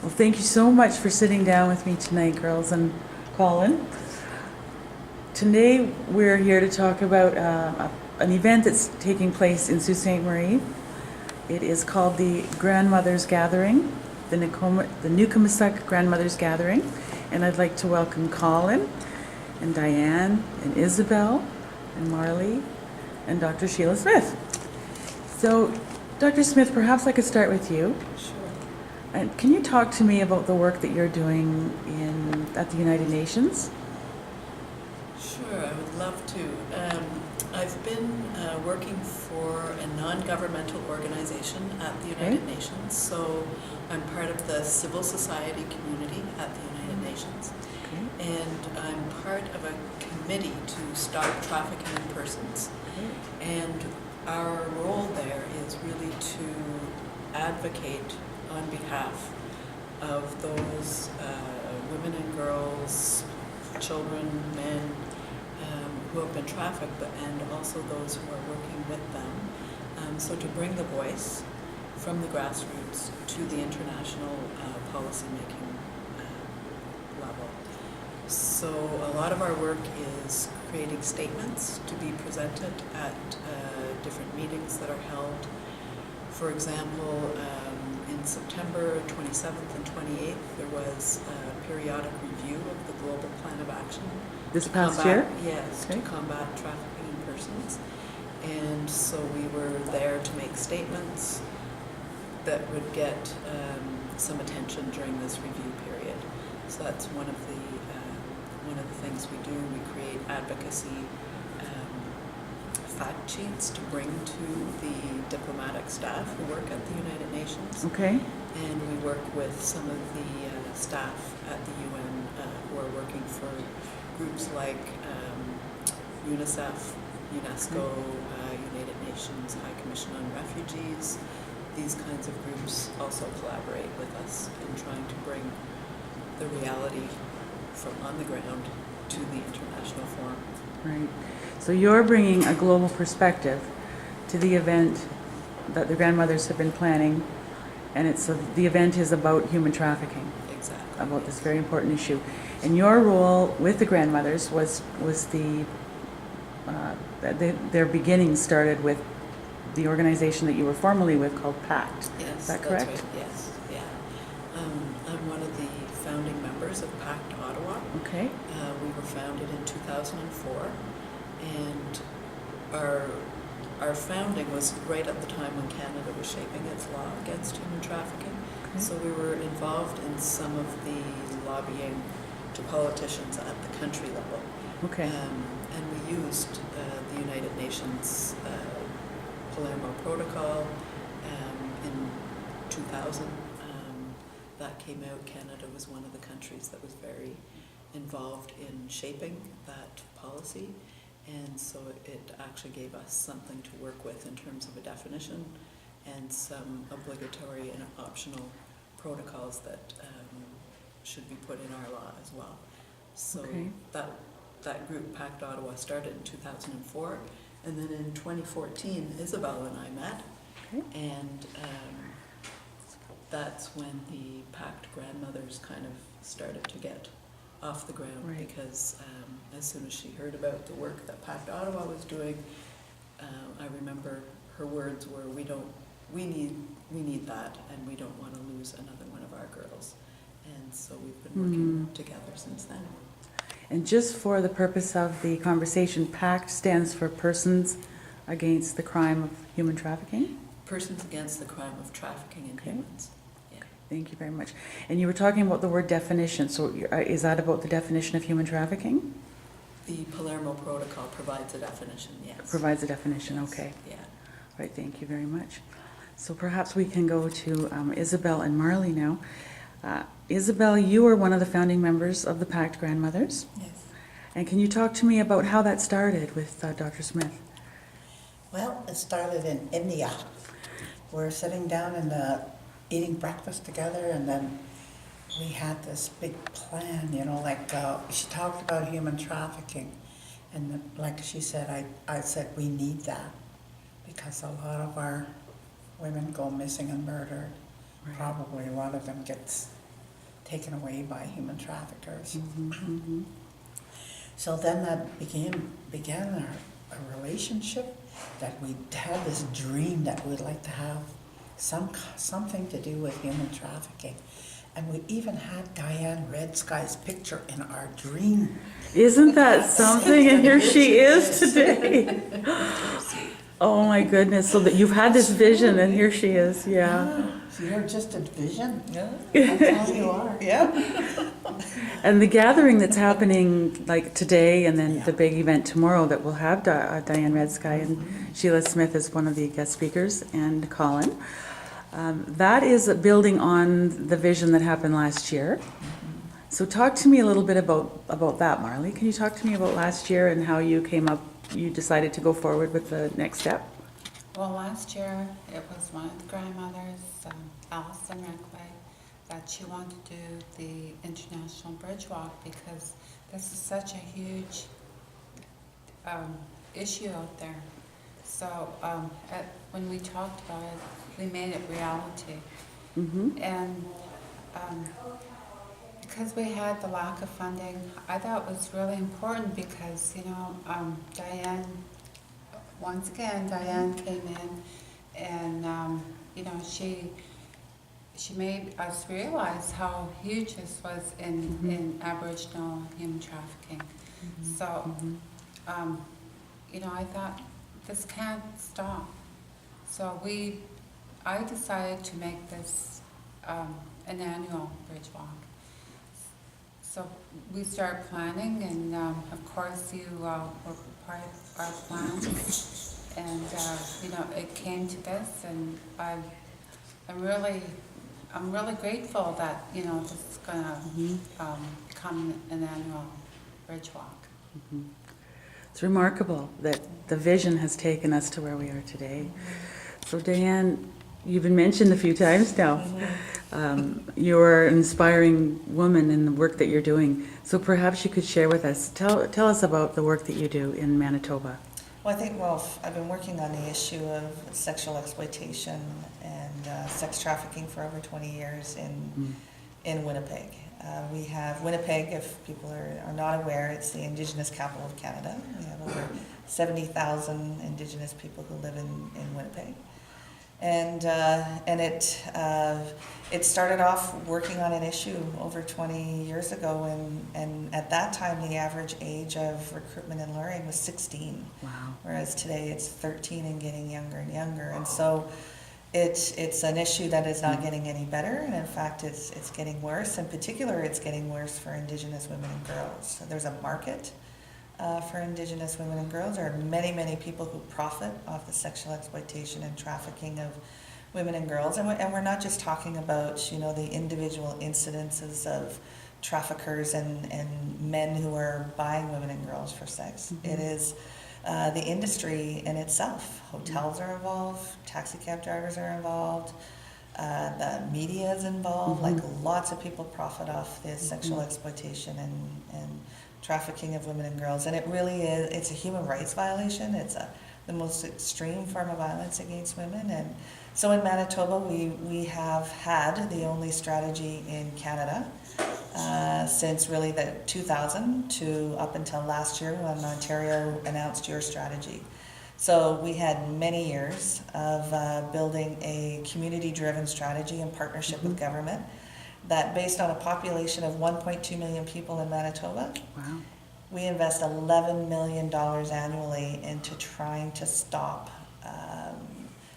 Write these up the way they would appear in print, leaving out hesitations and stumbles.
Well, thank you so much for sitting down with me tonight, girls and Collin. Today, we're here to talk about an event that's taking place in Sault Ste. Marie. It is called the Grandmothers Gathering, the Nookomisuk Grandmothers Gathering. And I'd like to welcome Collin and Diane and Isabelle and Marley and Dr. Sheila Smith. So, Dr. Smith, perhaps I could start with you. Sure. And can you talk to me about the work that you're doing at the United Nations? Sure, I would love to. I've been working for a non-governmental organization at the United Nations, so I'm part of the civil society community at the United Nations. Okay. And I'm part of a committee to stop trafficking in persons. Okay. And our role there is really to advocate on behalf of those women and girls, children, men who have been trafficked, and also those who are working with them. So to bring the voice from the grassroots to the international policy-making level. So a lot of our work is creating statements to be presented at different meetings that are held. For example, in September 27th and 28th, there was a periodic review of the Global Plan of Action. This past year? Yes, Okay. to combat trafficking in persons. And so we were there to make statements that would get some attention during this review period. So that's one of the things we do. We create advocacy fact sheets to bring to the diplomatic staff who work at the United Nations. Okay. And we work with some of the staff at the UN who are working for groups like UNICEF, UNESCO, United Nations High Commission on Refugees. These kinds of groups also collaborate with us in trying to bring the reality from on the ground to the international forum. Right. So you're bringing a global perspective to the event that the grandmothers have been planning, and the event is about human trafficking. Exactly. About this very important issue. And your role with the grandmothers was their beginnings started with the organization that you were formerly with called PACT. Yes, is that correct? That's right. Yes, yeah. I'm one of the founding members of PACT Ottawa. Okay. We were founded in 2004, and our founding was right at the time when Canada was shaping its law against human trafficking. Okay. So we were involved in some of the lobbying to politicians at the country level. Okay. And we used the United Nations Palermo Protocol in 2000. That came out. Canada was one of the countries that was very involved in shaping that policy, and so it actually gave us something to work with in terms of a definition and some obligatory and optional protocols that should be put in our law as well. So okay. that group, PACT Ottawa, started in 2004, and then in 2014, Isabelle and I met, okay. and that's when the PACT grandmothers kind of started to get off the ground, right. Because as soon as she heard about the work that PACT Ottawa was doing, I remember her words were, we need that, and we don't want to lose another one of our girls. And so we've been working together since then. And just for the purpose of the conversation, PACT stands for Persons Against the Crime of Human Trafficking? Persons Against the Crime of Trafficking in Humans. Yeah. Thank you very much. And you were talking about the word definition. So is that about the definition of human trafficking? The Palermo Protocol provides a definition, yes. It provides a definition, yes. Okay. Yeah. Right, thank you very much. So perhaps we can go to Isabelle and Marley now. Isabelle, you are one of the founding members of the PACT Grandmothers. Yes. And can you talk to me about how that started with Dr. Smith? Well, it started in India. We're sitting down and eating breakfast together, and then we had this big plan, she talked about human trafficking, and like she said, I said we need that, because a lot of our women go missing and murdered. Right. Probably a lot of them gets taken away by human traffickers. Mm-hmm. So then that began a relationship that we had this dream that we'd like to have something to do with human trafficking. And we even had Diane Redsky's picture in our dream. Isn't that something? And here she is today. Oh my goodness, so that you've had this vision and here she is, yeah. So you're just a vision. Yeah. That's all you are. Yeah. And the gathering that's happening like today and then the big event tomorrow that will have Diane Redsky and Sheila Smith as one of the guest speakers and Collin. That is building on the vision that happened last year. So talk to me a little bit about that, Marley. Can you talk to me about last year and how you you decided to go forward with the next step? Well, last year it was one of the grandmothers, Alison Rekway, that she wanted to do the International Bridge Walk because this is such a huge issue out there. So when we talked about it, we made it reality. Mm-hmm. And because we had the lack of funding, I thought it was really important because, Diane, once again, Diane came in and, she made us realize how huge this was in Aboriginal human trafficking. Mm-hmm. So, I thought, this can't stop. So I decided to make this an annual bridge walk. So we started planning, and of course you were part of our plan. And it came to this, and I'm really grateful that this is gonna become an annual bridge walk. Mm-hmm. It's remarkable that the vision has taken us to where we are today. So Diane, you've been mentioned a few times now. You're an inspiring woman in the work that you're doing. So perhaps you could share with us, tell us about the work that you do in Manitoba. Well, I've been working on the issue of sexual exploitation and sex trafficking for over 20 years in Winnipeg. We have Winnipeg, if people are not aware, it's the Indigenous capital of Canada. We have over 70,000 Indigenous people who live in Winnipeg. And it started off working on an issue over 20 years ago, and at that time the average age of recruitment and luring was 16. Wow. Whereas today it's 13 and getting younger and younger. And so it's an issue that is not getting any better, and in fact it's getting worse. In particular, it's getting worse for Indigenous women and girls. So there's a market for Indigenous women and girls. There are many, many people who profit off the sexual exploitation and trafficking of women and girls. And we're not just talking about, the individual incidences of traffickers and men who are buying women and girls for sex. Mm-hmm. It is the industry in itself. Hotels are involved, taxi cab drivers are involved, the media is involved. Mm-hmm. Like, lots of people profit off this sexual exploitation and trafficking of women and girls, and it really is, it's a human rights violation. It's the most extreme form of violence against women. And so in Manitoba, we have had the only strategy in Canada since really the 2000 to up until last year when Ontario announced your strategy. So we had many years of building a community-driven strategy in partnership with government that, based on a population of 1.2 million people in Manitoba, Wow. we invest $11 million annually into trying to stop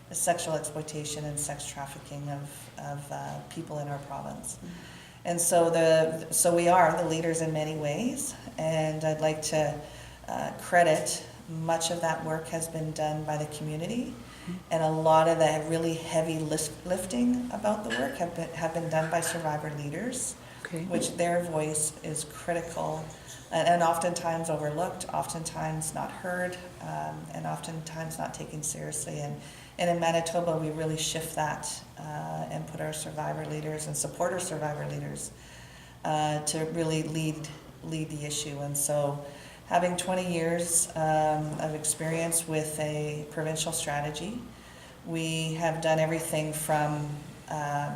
the sexual exploitation and sex trafficking of people in our province. And so we are the leaders in many ways, and I'd like to credit much of that work has been done by the community, and a lot of the really heavy lifting about the work have been done by survivor leaders, Okay. which their voice is critical and oftentimes overlooked, oftentimes not heard, and oftentimes not taken seriously. And in Manitoba, we really shift that and put our survivor leaders and support our survivor leaders to really lead the issue. And so, having 20 years of experience with a provincial strategy, we have done everything from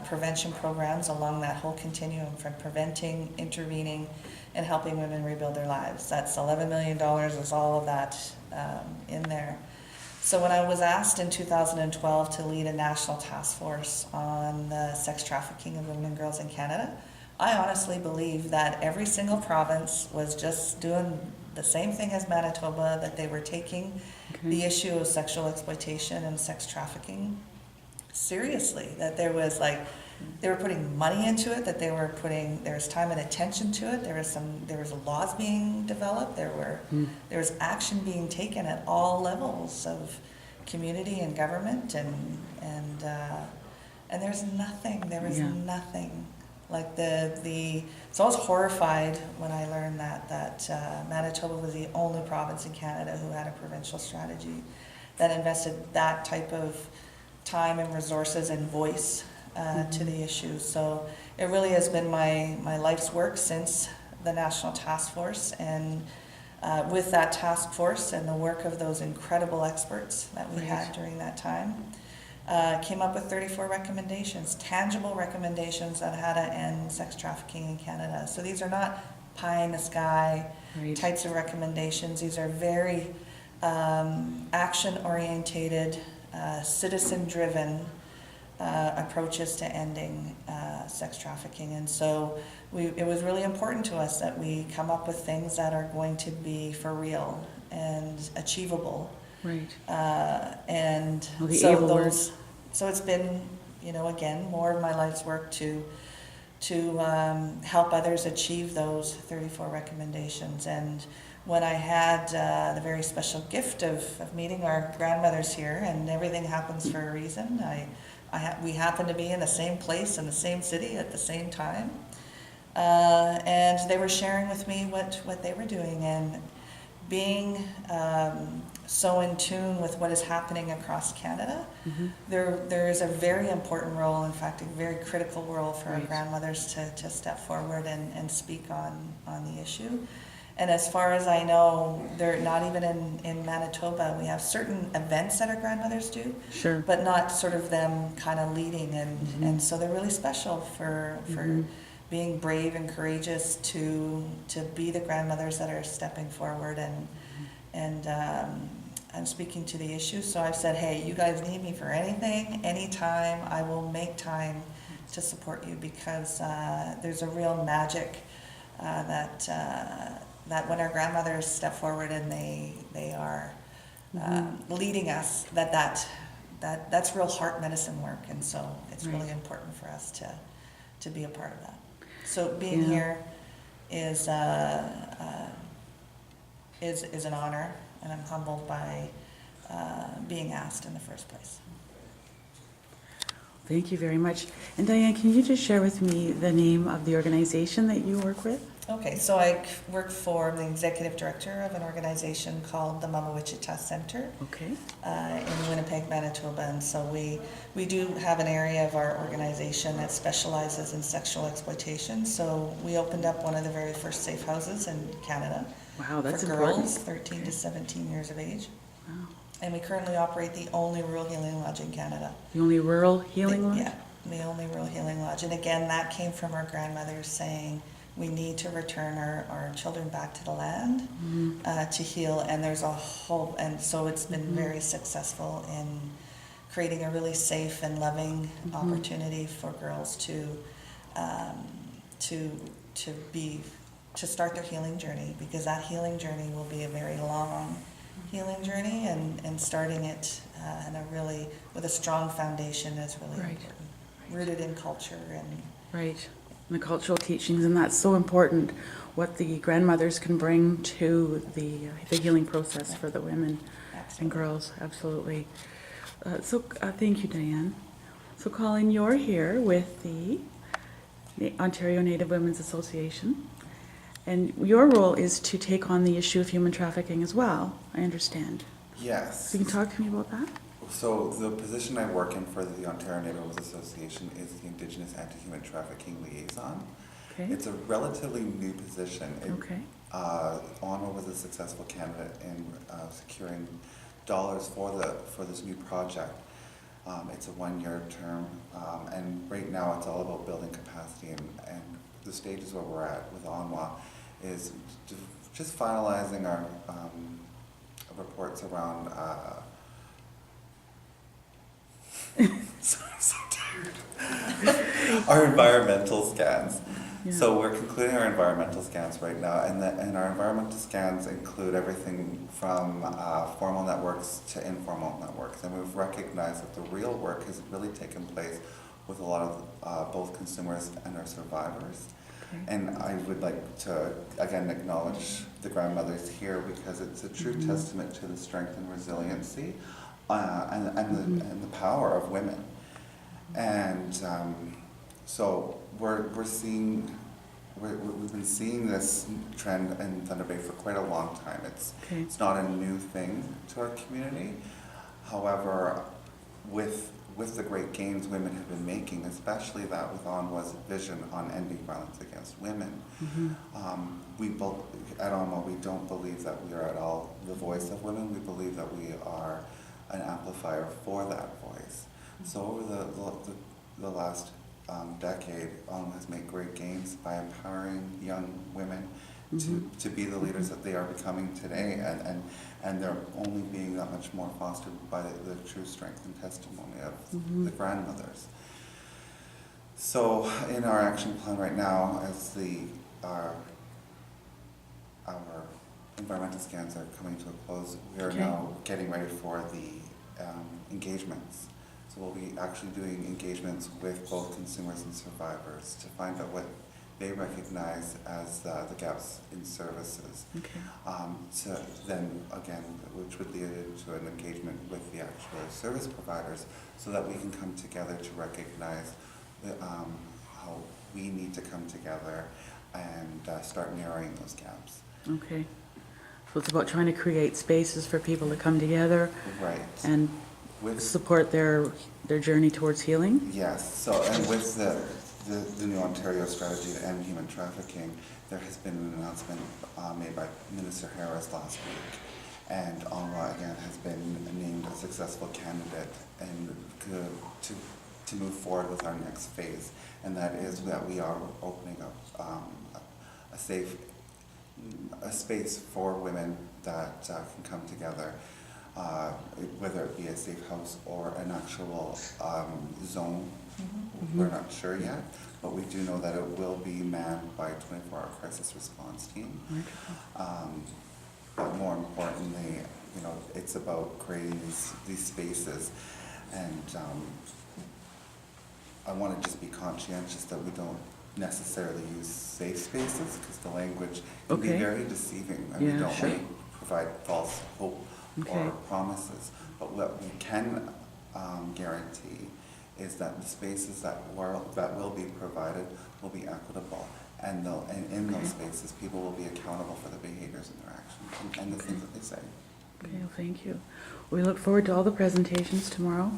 prevention programs along that whole continuum from preventing, intervening, and helping women rebuild their lives. That's $11 million, is all of that in there. So when I was asked in 2012 to lead a national task force on the sex trafficking of women and girls in Canada, I honestly believe that every single province was just doing the same thing as Manitoba, that they were taking the issue of sexual exploitation and sex trafficking seriously, that there was they were putting money into it, that there was time and attention to it, there was laws being developed, there was action being taken at all levels of community and government, and there's nothing, there was nothing. So I was horrified when I learned that Manitoba was the only province in Canada who had a provincial strategy that invested that type of time and resources and voice to the issue. So it really has been my life's work since the National Task Force, and with that task force and the work of those incredible experts that we had during that time, came up with 34 recommendations, tangible recommendations on how to end sex trafficking in Canada. So these are not pie in the sky types of recommendations. These are very action-orientated, citizen-driven approaches to ending sex trafficking. And so it was really important to us that we come up with things that are going to be for real and achievable. Right. And Well, the so able those, words. so it's been, again, more of my life's work to help others achieve those 34 recommendations. And when I had the very special gift of meeting our grandmothers here, and everything happens for a reason, we happened to be in the same place in the same city at the same time, and they were sharing with me what they were doing, and being so in tune with what is happening across Canada. There is a very important role, in fact a very critical role for our grandmothers to step forward and speak on the issue. And as far as I know, they're not even in Manitoba. We have certain events that our grandmothers do, but not sort of them kind of leading, and so they're really special for being brave and courageous to be the grandmothers that are stepping forward and speaking to the issue. So I've said, hey, you guys need me for anything, anytime, I will make time to support you, because there's a real magic that when our grandmothers step forward and they are leading us, that's real heart medicine work, and so it's really important for us to be a part of that. So being here is an honor, and I'm humbled by being asked in the first place. Thank you very much. And Diane, can you just share with me the name of the organization that you work with? Okay, so I work for the executive director of an organization called the Miigwech Center in Winnipeg, Manitoba. And so we do have an area of our organization that specializes in sexual exploitation. So we opened up one of the very first safe houses in Canada. Wow, that's for important. girls 13 to 17 years of age. Wow. And we currently operate the only rural healing lodge in Canada. The only rural healing lodge? Yeah, the only rural healing lodge. And again, that came from our grandmothers saying, we need to return our children back to the land to heal. And there's a whole, and so it's been very successful in creating a really safe and loving opportunity for girls to start their healing journey, because that healing journey will be a very long healing journey, and starting it with a strong foundation is really important, rooted in culture and and the cultural teachings, and that's so important, what the grandmothers can bring to the healing process for the women and girls. Absolutely. So thank you, Diane. So Collin, you're here with the Ontario Native Women's Association, and your role is to take on the issue of human trafficking as well, I understand. Yes. So you can talk to me about that? So the position I work in for the Ontario Native Women's Association is the Indigenous Anti-Human Trafficking Liaison. Okay. It's a relatively new position. ONWA was a successful candidate in securing dollars for this new project. It's a one-year term, and right now it's all about building capacity, and the stages where we're at with ONWA is just finalizing our reports around so tired. Our environmental scans. Yeah. So we're concluding our environmental scans right now, and our environmental scans include everything from formal networks to informal networks. And we've recognized that the real work has really taken place with a lot of both consumers and our survivors. Okay. And I would like to, again, acknowledge the grandmothers here, because it's a true testament to the strength and resiliency and the power of women. And so we've been seeing this trend in Thunder Bay for quite a long time. It's not a new thing to our community. However, with the great gains women have been making, especially that with ONWA's vision on ending violence against women, at ONWA we don't believe that we are at all the voice of women. We believe that we are an amplifier for that voice. So over the last decade, ONWA has made great gains by empowering young women to be the leaders that they are becoming today, and they're only being that much more fostered by the true strength and testimony of the grandmothers. So in our action plan right now, as our environmental scans are coming to a close, we are now getting ready for the engagements. So we'll be actually doing engagements with both consumers and survivors to find out what they recognize as the gaps in services. So then again, which would lead into an engagement with the actual service providers, so that we can come together to recognize how we need to come together and start narrowing those gaps. Okay. So it's about trying to create spaces for people to come together. Right. And support their journey towards healing? Yes. So, and with the new Ontario strategy to end human trafficking, there has been an announcement made by Minister Harris last week, and ONWA again has been named a successful candidate and to move forward with our next phase, and that is that we are opening up a space for women that can come together. Whether it be a safe house or an actual zone, we're not sure yet, but we do know that it will be manned by a 24-hour crisis response team. But more importantly, it's about creating these spaces, and I want to just be conscientious that we don't necessarily use safe spaces, because the language can be very deceiving, and we don't want to provide false hope or promises. But what we can guarantee is that the spaces that will be provided will be equitable, and in those spaces people will be accountable for the behaviors and their actions and the things that they say. Okay, well, thank you. We look forward to all the presentations tomorrow,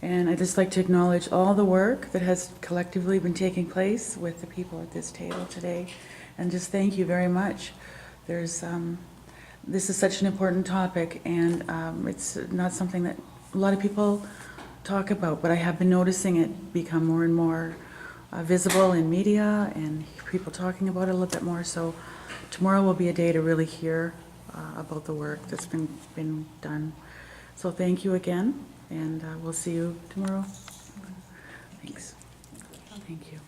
and I'd just like to acknowledge all the work that has collectively been taking place with the people at this table today, and just thank you very much. This is such an important topic, and it's not something that a lot of people talk about, but I have been noticing it become more and more visible in media and people talking about it a little bit more. So tomorrow will be a day to really hear about the work that's been done. So thank you again, and we'll see you tomorrow. Thanks. Thank you.